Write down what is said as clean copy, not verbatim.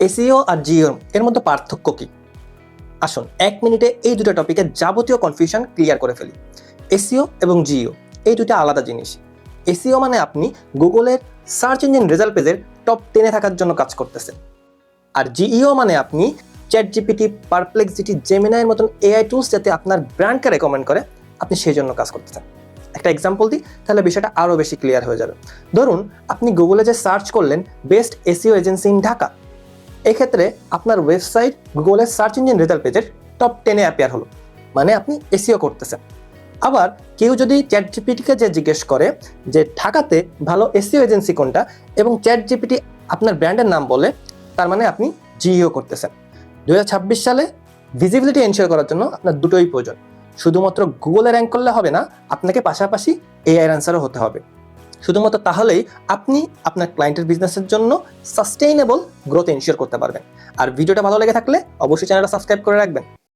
SEO আর জিও এর মধ্যে পার্থক্য কি? আসুন 1 মিনিটে এই দুটো টপিকের যাবতীয় কনফিউশন ক্লিয়ার করে ফেলি। এসইও এবং জিও এই দুটো আলাদা জিনিস। এসইও মানে আপনি গুগলের সার্চ ইঞ্জিন রেজাল্ট পেজের টপ 10 এ থাকার জন্য কাজ করতেছেন। আর জিইও মানে আপনি চ্যাটজিপিটি, পারপ্লেক্সিটি, জেমিনাইয়ের মতন এআই টুলস যাতে আপনার ব্র্যান্ডকে রেকমেন্ড করে, আপনি সেই জন্য কাজ করতেছেন। একটা এক্সাম্পল দিই, তাহলে বিষয়টা আরও বেশি ক্লিয়ার হয়ে যাবে। ধরুন আপনি গুগলে যে সার্চ করলেন best SEO agency in Dhaka, এক্ষেত্রে আপনার ওয়েবসাইট গুগলের সার্চ ইঞ্জিন রেজাল্ট পেজের টপ 10 এ অ্যাপিয়ার হলো, মানে আপনি এসইও করতেছেন। আবার কেউ যদি চ্যাটজিপিটিকে যে জিজ্ঞেস করে যে ঢাকাতে ভালো এসইও এজেন্সি কোনটা, এবং চ্যাটজিপিটি আপনার ব্র্যান্ডের নাম বলে, তার মানে আপনি জিইও করতেছেন। 2026 সালে ভিজিবিলিটি এনশিওর করার জন্য আপনার দুটোই প্রয়োজন। শুধুমাত্র গুগলে র্যাঙ্ক করলে হবে না, আপনাকে পাশাপাশি এআই অ্যান্সারও হতে হবে। শুধুমাত্র তাহলেই আপনি আপনার ক্লায়েন্টের বিজনেসের জন্য সাস্টেইনেবল গ্রোথ এনশিওর করতে পারবেন। আর ভিডিওটা ভালো লেগে থাকলে অবশ্যই চ্যানেলটা সাবস্ক্রাইব করে রাখবেন।